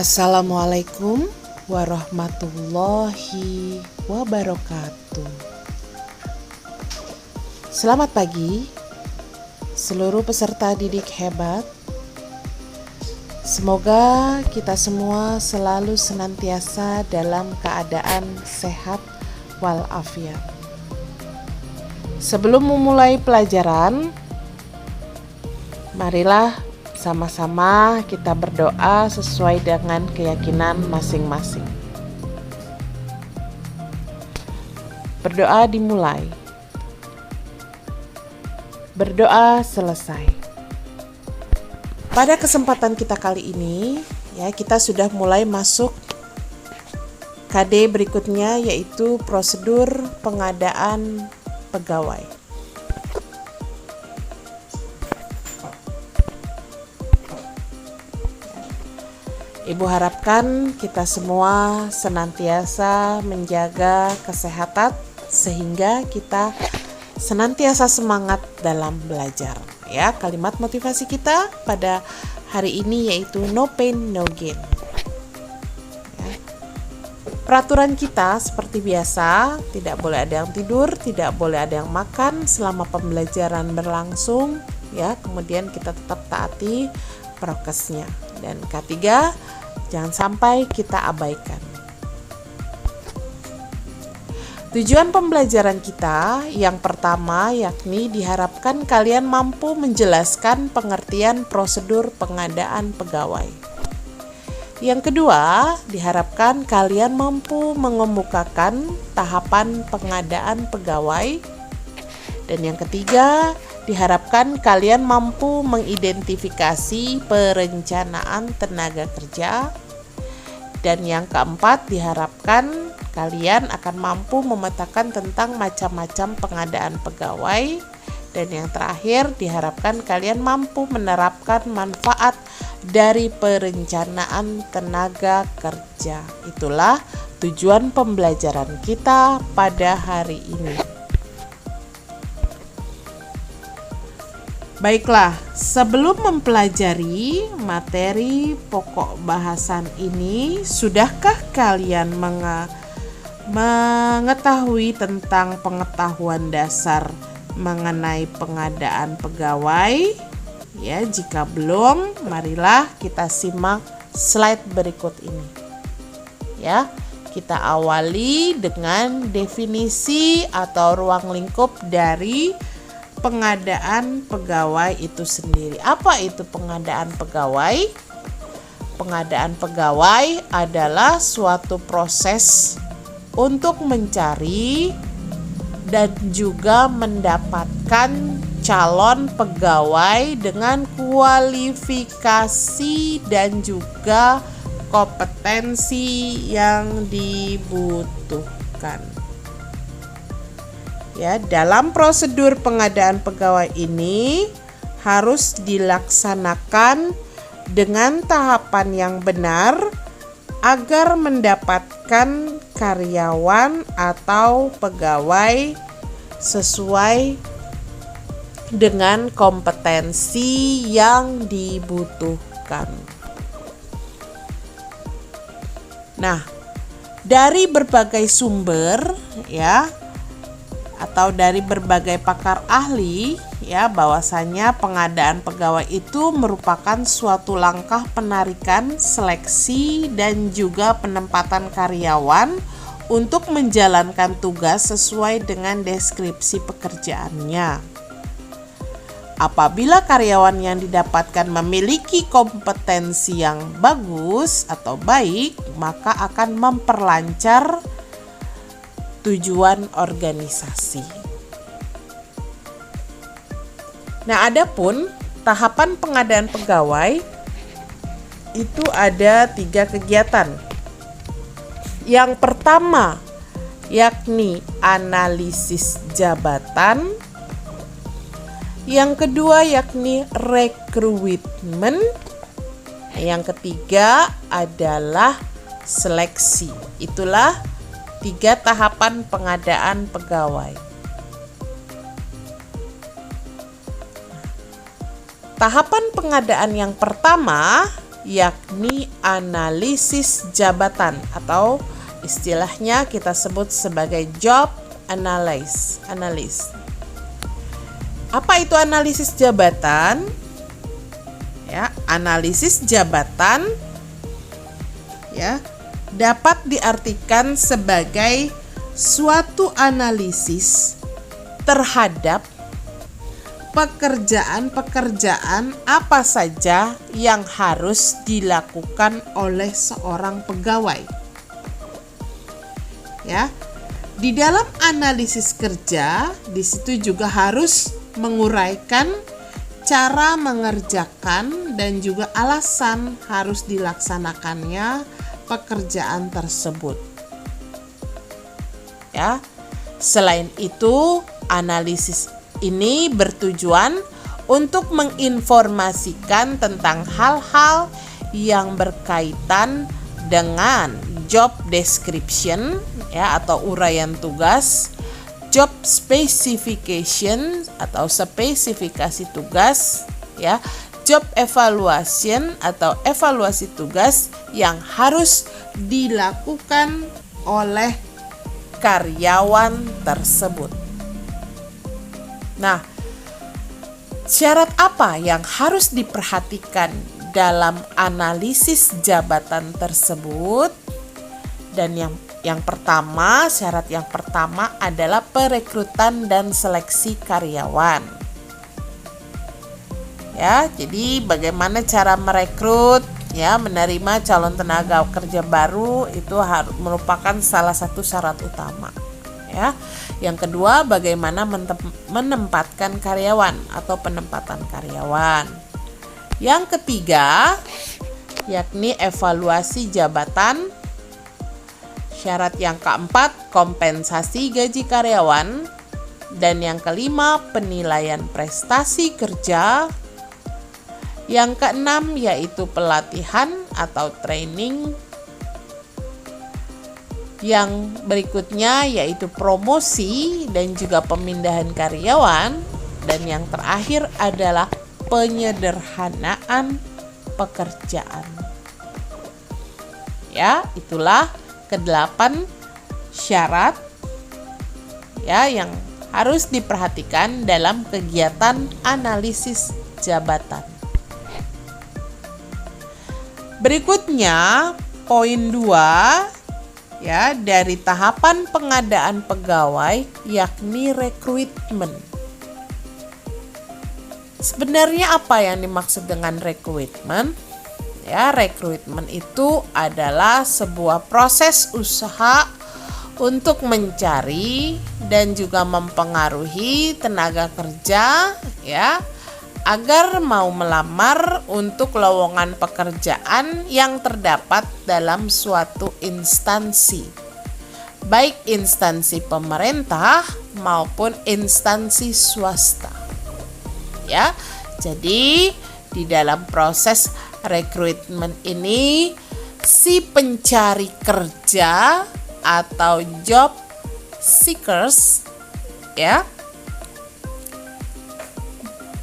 Assalamualaikum warahmatullahi wabarakatuh. Selamat pagi seluruh peserta didik hebat. Semoga kita semua selalu senantiasa dalam keadaan sehat walafiat. Sebelum memulai pelajaran, marilah sama-sama kita berdoa sesuai dengan keyakinan masing-masing. Berdoa dimulai. Berdoa selesai. Pada kesempatan kita kali ini, kita sudah mulai masuk KD berikutnya, yaitu prosedur pengadaan pegawai. Ibu harapkan kita semua senantiasa menjaga kesehatan sehingga kita senantiasa semangat dalam belajar. Kalimat motivasi kita pada hari ini yaitu no pain no gain. Peraturan kita seperti biasa, tidak boleh ada yang tidur, tidak boleh ada yang makan selama pembelajaran berlangsung. Kemudian kita tetap taati prokesnya. Dan ketiga, jangan sampai kita abaikan. Tujuan pembelajaran kita yang pertama yakni diharapkan kalian mampu menjelaskan pengertian prosedur pengadaan pegawai. Yang kedua, diharapkan kalian mampu mengemukakan tahapan pengadaan pegawai. Dan yang ketiga, diharapkan kalian mampu mengidentifikasi perencanaan tenaga kerja. Dan yang keempat, diharapkan kalian akan mampu memetakan tentang macam-macam pengadaan pegawai. Dan yang terakhir, diharapkan kalian mampu menerapkan manfaat dari perencanaan tenaga kerja. Itulah tujuan pembelajaran kita pada hari ini. Baiklah, sebelum mempelajari materi pokok bahasan ini, sudahkah kalian mengetahui tentang pengetahuan dasar mengenai pengadaan pegawai? Jika belum, marilah kita simak slide berikut ini. Kita awali dengan definisi atau ruang lingkup dari pengadaan pegawai itu sendiri. Apa itu pengadaan pegawai? Pengadaan pegawai adalah suatu proses untuk mencari dan juga mendapatkan calon pegawai dengan kualifikasi dan juga kompetensi yang dibutuhkan. Dalam prosedur pengadaan pegawai ini harus dilaksanakan dengan tahapan yang benar agar mendapatkan karyawan atau pegawai sesuai dengan kompetensi yang dibutuhkan. Nah, dari berbagai sumber atau dari berbagai pakar ahli bahwasanya pengadaan pegawai itu merupakan suatu langkah penarikan, seleksi dan juga penempatan karyawan untuk menjalankan tugas sesuai dengan deskripsi pekerjaannya. Apabila karyawan yang didapatkan memiliki kompetensi yang bagus atau baik, maka akan memperlancar tujuan organisasi. Nah, adapun tahapan pengadaan pegawai itu ada 3 kegiatan. Yang pertama yakni analisis jabatan. Yang kedua yakni rekrutmen. Yang ketiga adalah seleksi. Itulah 3 tahapan pengadaan pegawai. Tahapan pengadaan yang pertama yakni analisis jabatan atau istilahnya kita sebut sebagai job analysis. Apa itu analisis jabatan? Ya, analisis jabatan ya dapat diartikan sebagai suatu analisis terhadap pekerjaan-pekerjaan apa saja yang harus dilakukan oleh seorang pegawai. Ya. Di dalam analisis kerja, di situ juga harus menguraikan cara mengerjakan dan juga alasan harus dilaksanakannya pekerjaan tersebut. Ya. Selain itu, analisis ini bertujuan untuk menginformasikan tentang hal-hal yang berkaitan dengan job description ya atau uraian tugas, job specification atau spesifikasi tugas ya, job evaluation atau evaluasi tugas yang harus dilakukan oleh karyawan tersebut. Nah, syarat apa yang harus diperhatikan dalam analisis jabatan tersebut? Dan yang pertama, syarat yang pertama adalah perekrutan dan seleksi karyawan. Ya, jadi bagaimana cara merekrut, ya, menerima calon tenaga kerja baru itu harus merupakan salah satu syarat utama. Ya. Yang kedua, bagaimana menempatkan karyawan atau penempatan karyawan. Yang ketiga, yakni evaluasi jabatan. Syarat yang keempat, kompensasi gaji karyawan. Dan yang kelima, penilaian prestasi kerja. Yang keenam, yaitu pelatihan atau training. Yang berikutnya yaitu promosi dan juga pemindahan karyawan. Dan yang terakhir adalah penyederhanaan pekerjaan. Ya, itulah ke-8 syarat ya yang harus diperhatikan dalam kegiatan analisis jabatan. Berikutnya, poin 2 ya dari tahapan pengadaan pegawai yakni rekrutmen. Sebenarnya apa yang dimaksud dengan rekrutmen? Ya, rekrutmen itu adalah sebuah proses usaha untuk mencari dan juga mempengaruhi tenaga kerja ya agar mau melamar untuk lowongan pekerjaan yang terdapat dalam suatu instansi, baik instansi pemerintah maupun instansi swasta. Ya, jadi di dalam proses rekrutmen ini si pencari kerja atau job seekers ya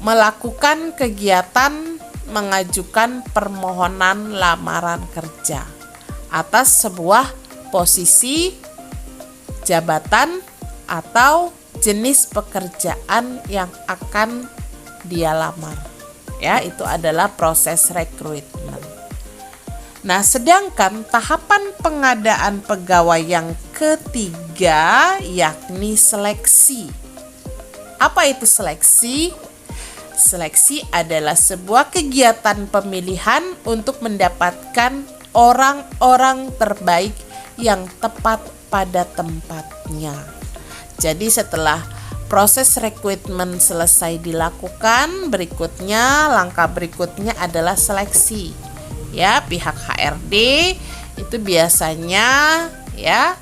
melakukan kegiatan mengajukan permohonan lamaran kerja atas sebuah posisi, jabatan, atau jenis pekerjaan yang akan dia lamar. Ya, itu adalah proses rekrutmen. Nah, sedangkan tahapan pengadaan pegawai yang ketiga yakni seleksi. Apa itu seleksi? Seleksi adalah sebuah kegiatan pemilihan untuk mendapatkan orang-orang terbaik yang tepat pada tempatnya. Jadi setelah proses rekrutmen selesai dilakukan, langkah berikutnya adalah seleksi. Ya, pihak HRD itu biasanya ya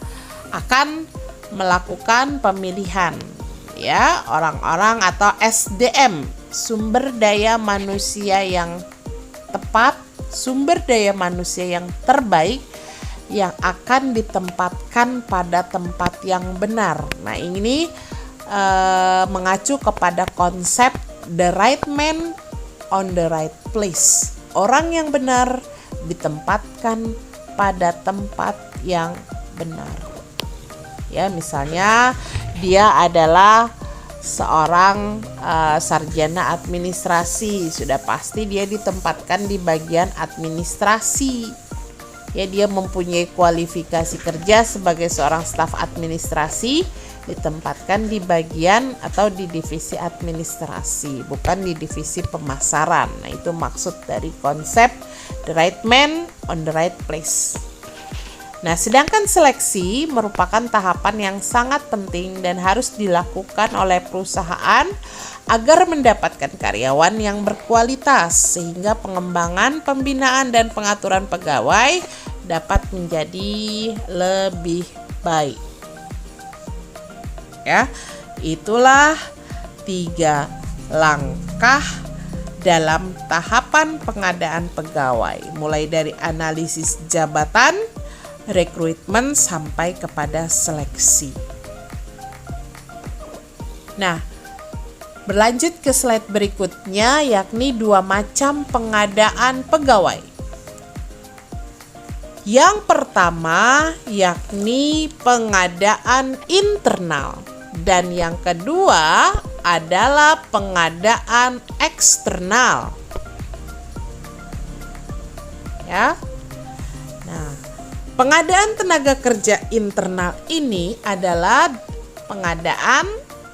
akan melakukan pemilihan ya orang-orang atau SDM, sumber daya manusia yang tepat, sumber daya manusia yang terbaik yang akan ditempatkan pada tempat yang benar. Nah, ini mengacu kepada konsep the right man on the right place. orang yang benar ditempatkan pada tempat yang benar. Ya, misalnya dia adalah seorang sarjana administrasi, sudah pasti dia ditempatkan di bagian administrasi. Ya, dia mempunyai kualifikasi kerja sebagai seorang staf administrasi, ditempatkan di bagian atau di divisi administrasi, bukan di divisi pemasaran. Nah, itu maksud dari konsep the right man on the right place. Nah, sedangkan seleksi merupakan tahapan yang sangat penting dan harus dilakukan oleh perusahaan agar mendapatkan karyawan yang berkualitas, sehingga pengembangan, pembinaan, dan pengaturan pegawai dapat menjadi lebih baik. Ya, itulah 3 langkah dalam tahapan pengadaan pegawai, mulai dari analisis jabatan, rekrutmen, sampai kepada seleksi. Nah, berlanjut ke slide berikutnya, yakni 2 macam pengadaan pegawai. Yang pertama yakni pengadaan internal, dan yang kedua adalah pengadaan eksternal. Ya. Nah, pengadaan tenaga kerja internal ini adalah pengadaan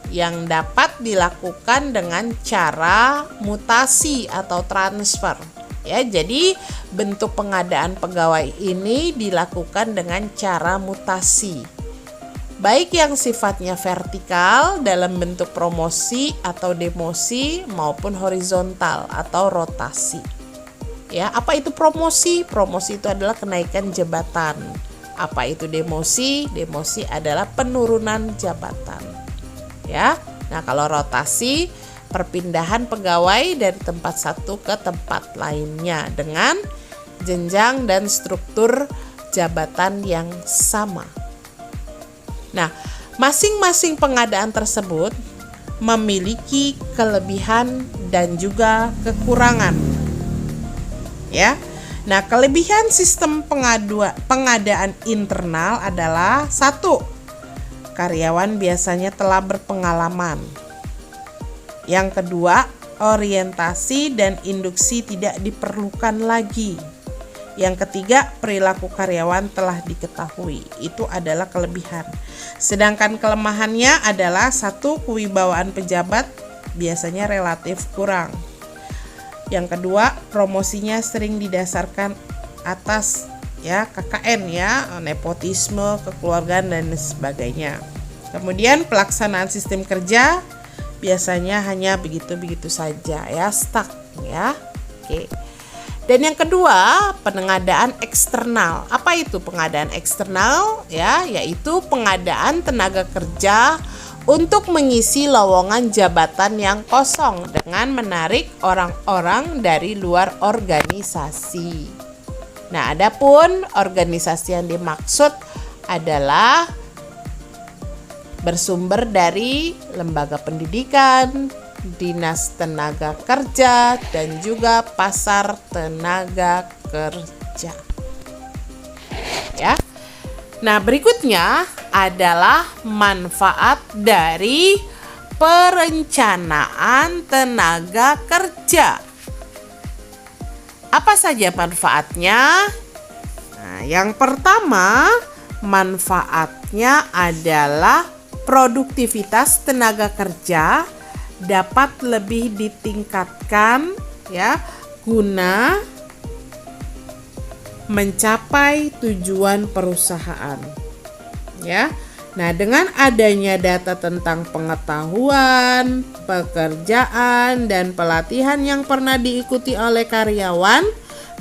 yang dapat dilakukan dengan cara mutasi atau transfer. Ya, jadi bentuk pengadaan pegawai ini dilakukan dengan cara mutasi. Baik yang sifatnya vertikal dalam bentuk promosi atau demosi maupun horizontal atau rotasi. Ya, apa itu promosi? Promosi itu adalah kenaikan jabatan. Apa itu demosi? Demosi adalah penurunan jabatan. Ya. Nah, kalau rotasi, perpindahan pegawai dari tempat satu ke tempat lainnya dengan jenjang dan struktur jabatan yang sama. Nah, masing-masing pengadaan tersebut memiliki kelebihan dan juga kekurangan. Ya. Nah, kelebihan sistem pengadaan internal adalah 1. Karyawan biasanya telah berpengalaman. Yang kedua, orientasi dan induksi tidak diperlukan lagi. Yang ketiga, perilaku karyawan telah diketahui. Itu adalah kelebihan. Sedangkan kelemahannya adalah 1, kewibawaan pejabat biasanya relatif kurang. Yang kedua, promosinya sering didasarkan atas KKN, nepotisme, kekeluargaan, dan sebagainya. Kemudian pelaksanaan sistem kerja biasanya hanya begitu-begitu saja, stuck, Oke. Dan yang kedua, pengadaan eksternal. Apa itu pengadaan eksternal? Yaitu pengadaan tenaga kerja untuk mengisi lowongan jabatan yang kosong dengan menarik orang-orang dari luar organisasi. Nah, adapun organisasi yang dimaksud adalah bersumber dari lembaga pendidikan, dinas tenaga kerja, dan juga pasar tenaga kerja. Ya. Nah, berikutnya adalah manfaat dari perencanaan tenaga kerja. Apa saja manfaatnya? Nah, yang pertama, manfaatnya adalah produktivitas tenaga kerja dapat lebih ditingkatkan guna mencapai tujuan perusahaan. Nah, dengan adanya data tentang pengetahuan, pekerjaan, dan pelatihan yang pernah diikuti oleh karyawan,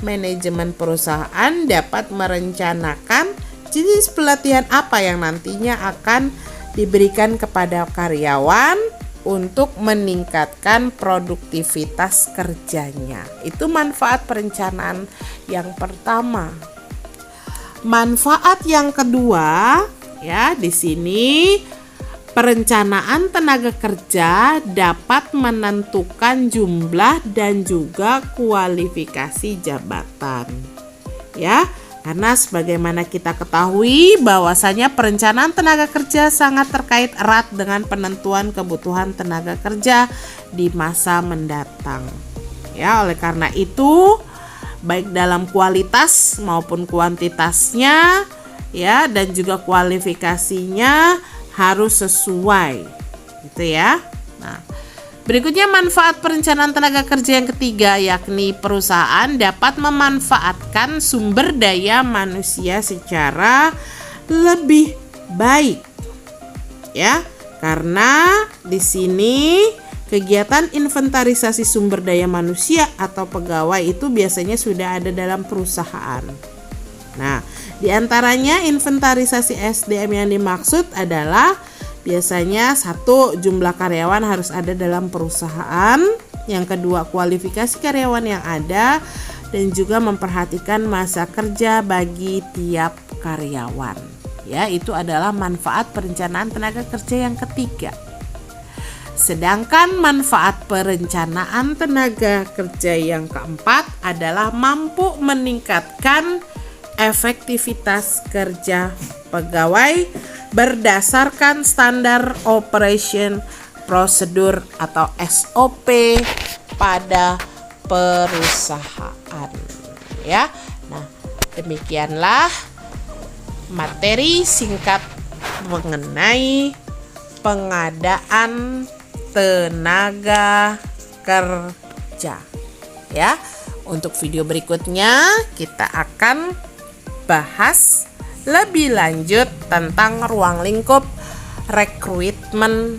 manajemen perusahaan dapat merencanakan jenis pelatihan apa yang nantinya akan diberikan kepada karyawan untuk meningkatkan produktivitas kerjanya. Itu manfaat perencanaan yang pertama. Manfaat yang kedua, di sini Perencanaan tenaga kerja dapat menentukan jumlah dan juga kualifikasi jabatan. Ya, karena sebagaimana kita ketahui bahwasanya perencanaan tenaga kerja sangat terkait erat dengan penentuan kebutuhan tenaga kerja di masa mendatang. Ya, oleh karena itu baik dalam kualitas maupun kuantitasnya ya dan juga kualifikasinya harus sesuai gitu ya. Nah, berikutnya manfaat perencanaan tenaga kerja yang ketiga, yakni perusahaan dapat memanfaatkan sumber daya manusia secara lebih baik. Ya, karena di sini kegiatan inventarisasi sumber daya manusia atau pegawai itu biasanya sudah ada dalam perusahaan. Nah, di antaranya inventarisasi SDM yang dimaksud adalah biasanya satu, jumlah karyawan harus ada dalam perusahaan. Yang kedua, kualifikasi karyawan yang ada dan juga memperhatikan masa kerja bagi tiap karyawan. Ya, itu adalah manfaat perencanaan tenaga kerja yang ketiga. Sedangkan manfaat perencanaan tenaga kerja yang keempat adalah mampu meningkatkan efektivitas kerja pegawai berdasarkan standar operation prosedur atau SOP pada perusahaan. Ya. Nah, demikianlah materi singkat mengenai pengadaan tenaga kerja. Ya. Untuk video berikutnya kita akan bahas lebih lanjut tentang ruang lingkup rekrutmen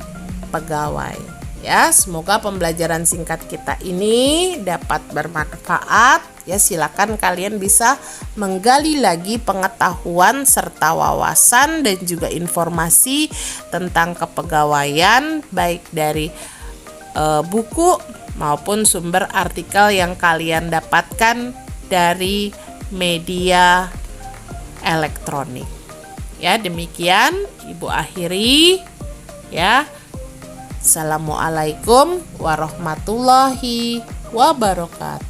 pegawai. Ya, semoga pembelajaran singkat kita ini dapat bermanfaat. Ya, silakan kalian bisa menggali lagi pengetahuan serta wawasan dan juga informasi tentang kepegawaian baik dari buku maupun sumber artikel yang kalian dapatkan dari media elektronik. Ya, demikian Ibu akhiri ya. Assalamualaikum warahmatullahi wabarakatuh.